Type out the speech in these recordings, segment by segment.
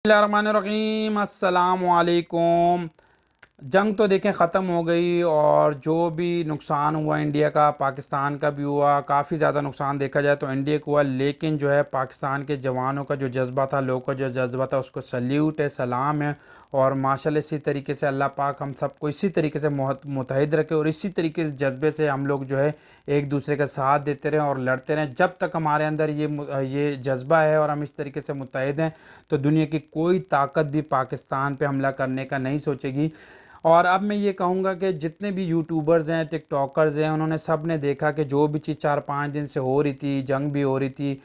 बिस्मिल्लाहिर्रहमानिर्रहीम। अस्सलाम वालेकुम। जंग तो देखें ख़त्म हो गई और जो भी नुकसान हुआ इंडिया का, पाकिस्तान का भी हुआ, काफ़ी ज़्यादा नुकसान देखा जाए तो इंडिया को हुआ, लेकिन जो है पाकिस्तान के जवानों का जो जज्बा था, लोगों का जो जज्बा था, उसको सल्यूट है, सलाम है। और माशाल्लाह इसी तरीके से अल्लाह पाक हम सबको इसी तरीके से मुतहद रखे और इसी तरीके से जज्बे से हम लोग जो है एक दूसरे का साथ देते रहें और लड़ते रहें। जब तक हमारे अंदर ये जज्बा है और हम इस तरीके से मुतहद हैं तो दुनिया की कोई ताकत भी पाकिस्तान पे हमला करने का नहीं सोचेगी। और अब मैं ये कहूँगा कि जितने भी यूट्यूबर्स हैं, टिकटॉकर्स हैं, उन्होंने सब ने देखा कि जो भी चीज़ 4-5 दिन से हो रही थी, जंग भी हो रही थी,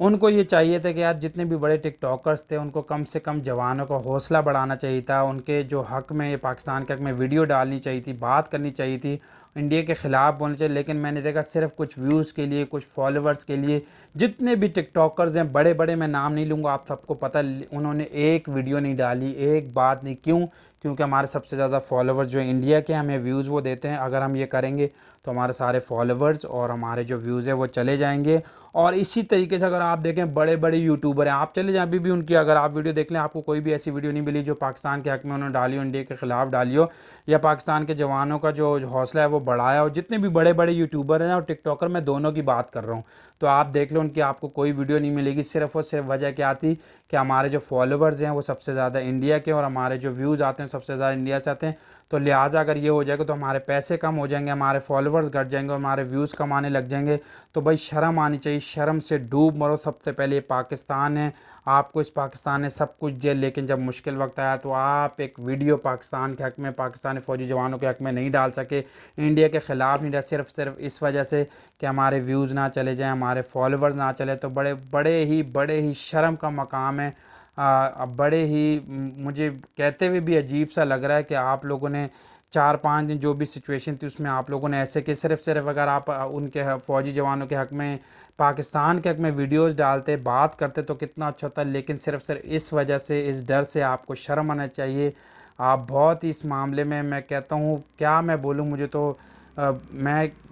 उनको ये चाहिए था कि यार जितने भी बड़े टिकटॉकर्स थे उनको कम से कम जवानों का हौसला बढ़ाना चाहिए था, उनके जो हक़ में, पाकिस्तान के हक़ में वीडियो डालनी चाहिए थी, बात करनी चाहिए थी, इंडिया के ख़िलाफ़ बोलना चाहिए। लेकिन मैंने देखा सिर्फ कुछ व्यूज़ के लिए, कुछ फॉलोवर्स के लिए जितने भी टिकटॉकर्स हैं, बड़े बड़े, मैं नाम नहीं लूँगा, आप सबको पता, उन्होंने एक वीडियो नहीं डाली, एक बात नहीं। क्यों? क्योंकि हमारे सबसे ज़्यादा फॉलोवर्स जो इंडिया के, हमें व्यूज़ वो देते हैं। अगर हम ये करेंगे तो हमारे सारे फॉलोवर्स और हमारे जो व्यूज़ है वो चले जाएंगे। और इसी तरीके से अगर आप देखें बड़े बड़े यूट्यूबर हैं, आप चले जाएं अभी भी उनकी, अगर आप वीडियो देख लें, आपको कोई भी ऐसी वीडियो नहीं मिली जो पाकिस्तान के हक़ में उन्होंने डाली हो, इंडिया के ख़िलाफ़ डाली हो, या पाकिस्तान के जवानों का जो हौसला है वो बढ़ाया हो। जितने भी बड़े बड़े यूट्यूबर हैं और टिकटॉकर, मैं दोनों की बात कर रहा हूँ, तो आप देख लो उनकी आपको कोई वीडियो नहीं मिलेगी। सिर्फ़ और सिर्फ वजह क्या थी कि हमारे जो फॉलोवर्स हैं वो सबसे ज़्यादा इंडिया के, और हमारे जो व्यूज़ आते हैं सबसे ज़्यादा इंडिया से आते हैं। तो लिहाजा अगर ये हो जाएगा तो हमारे पैसे कम हो जाएंगे, हमारे फॉलोवर्स घट जाएंगे और हमारे व्यूज़ कमाने लग जाएंगे। तो भाई शर्म आनी चाहिए, शर्म से डूब मरो। सबसे पहले ये पाकिस्तान है, आपको इस पाकिस्तान ने सब कुछ दिया, लेकिन जब मुश्किल वक्त आया तो आप एक वीडियो पाकिस्तान के हक़ में, पाकिस्तानी फ़ौजी जवानों के हक़ में नहीं डाल सके, इंडिया के ख़िलाफ़ नहीं डाल, सिर्फ इस वजह से कि हमारे व्यूज़ ना चले जाएँ, हमारे फॉलोवर्स ना चले। तो बड़े ही शर्म का मकाम है। अब बड़े ही मुझे कहते हुए भी अजीब सा लग रहा है कि आप लोगों ने 4-5 दिन जो भी सिचुएशन थी उसमें आप लोगों ने ऐसे कि सिर्फ अगर आप उनके फ़ौजी जवानों के हक़ में, पाकिस्तान के हक़ में वीडियोस डालते, बात करते तो कितना अच्छा होता। लेकिन सिर्फ इस वजह से, इस डर से आपको शर्म आना चाहिए। आप बहुत ही इस मामले में, मैं कहता हूँ, क्या मैं बोलूँ,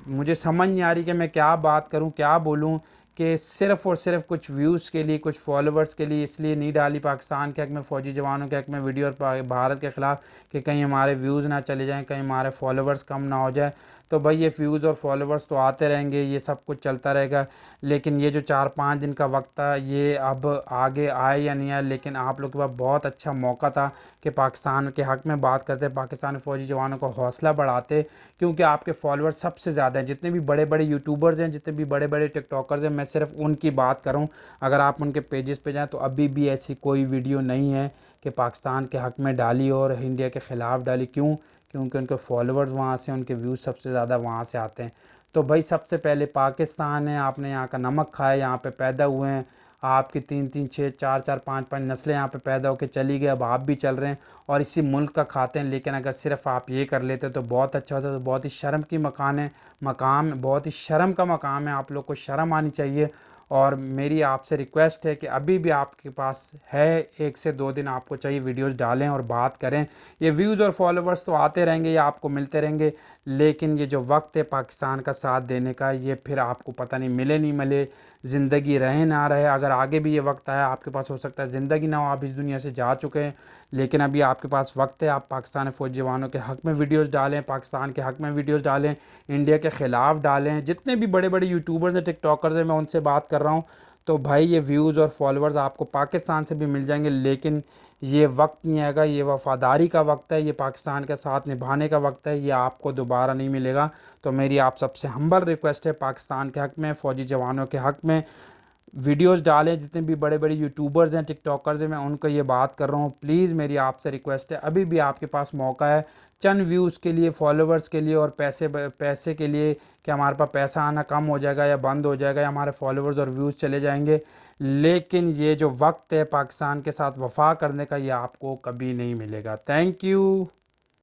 मुझे समझ नहीं आ रही कि मैं क्या बात करूँ, क्या बोलूँ, कि सिर्फ़ और सिर्फ कुछ व्यूज़ के लिए, कुछ फॉलोवर्स के लिए इसलिए नहीं डाली पाकिस्तान के हक़ में, फ़ौजी जवानों के हक़ में वीडियो और भारत के ख़िलाफ़, कि कहीं हमारे व्यूज़ ना चले जाएं, कहीं हमारे फॉलोवर्स कम ना हो जाए। तो भाई ये व्यूज़ और फॉलोवर्स तो आते रहेंगे, ये सब कुछ चलता रहेगा। लेकिन ये जो 4-5 दिन का वक्त था, ये अब आगे आए या नहीं आए, लेकिन आप लोग के पास बहुत अच्छा मौका था कि पाकिस्तान के हक़ में बात करते, पाकिस्तानी फ़ौजी जवानों का हौसला बढ़ाते। क्योंकि आपके फॉलोअर्स सबसे ज़्यादा हैं, जितने भी बड़े बड़े यूट्यूबर्स हैं, जितने भी बड़े बड़े टिकटॉकर्स हैं, मैं सिर्फ उनकी बात कर रहा हूँ। अगर आप उनके पेजेस पे जाएं तो अभी भी ऐसी कोई वीडियो नहीं है कि पाकिस्तान के हक़ में डाली और इंडिया के ख़िलाफ़ डाली। क्यों? क्योंकि उनके फॉलोअर्स वहाँ से, उनके व्यूज़ सबसे ज़्यादा वहाँ से आते हैं। तो भाई सबसे पहले पाकिस्तान है, आपने यहाँ का नमक खाया, यहाँ पे पैदा हुए हैं, आपकी 3-3, 6, 4-4, 5-5 नस्लें यहाँ पे पैदा होकर चली गई, अब आप भी चल रहे हैं और इसी मुल्क का खाते हैं। लेकिन अगर सिर्फ आप ये कर लेते तो बहुत अच्छा होता। तो बहुत ही शर्म की मकाम, बहुत ही शर्म का मकाम है, आप लोग को शर्म आनी चाहिए। और मेरी आपसे रिक्वेस्ट है कि अभी भी आपके पास है 1 से 2 दिन, आपको चाहिए वीडियोस डालें और बात करें। ये व्यूज़ और फॉलोवर्स तो आते रहेंगे, ये आपको मिलते रहेंगे, लेकिन ये जो वक्त है पाकिस्तान का साथ देने का, ये फिर आपको पता नहीं मिले नहीं मिले, ज़िंदगी रहे ना रहे। अगर आगे भी ये वक्त आया, आपके पास हो सकता है ज़िंदगी ना हो, आप इस दुनिया से जा चुके हैं, लेकिन अभी आपके पास वक्त है, आप पाकिस्तानी फ़ौजी जवानों के हक़ में वीडियोस डालें, पाकिस्तान के हक़ में वीडियोस डालें, इंडिया के ख़िलाफ़ डालें। जितने भी बड़े बड़े यूट्यूबर्स हैं, टिकटॉकर्स हैं, मैं उनसे बात कर रहा हूँ। तो भाई ये व्यूज़ और फॉलोवर्स आपको पाकिस्तान से भी मिल जाएंगे, लेकिन ये वक्त नहीं आएगा, ये वफ़ादारी का वक्त है, ये पाकिस्तान के साथ निभाने का वक्त है, ये आपको दोबारा नहीं मिलेगा। तो मेरी आप सबसे हम्बल रिक्वेस्ट है, पाकिस्तान के हक़ में, फ़ौजी जवानों के हक़ में वीडियोस डालें। जितने भी बड़े बड़े यूट्यूबर्स हैं, टिकटॉकर्स हैं, मैं उनको ये बात कर रहा हूँ, प्लीज़ मेरी आपसे रिक्वेस्ट है, अभी भी आपके पास मौका है, चंद व्यूज़ के लिए, फॉलोवर्स के लिए और पैसे के लिए, कि हमारे पास पैसा आना कम हो जाएगा या बंद हो जाएगा या हमारे फॉलोवर्स और व्यूज़ चले जाएंगे, लेकिन ये जो वक्त है पाकिस्तान के साथ वफ़ा करने का, ये आपको कभी नहीं मिलेगा। Thank you.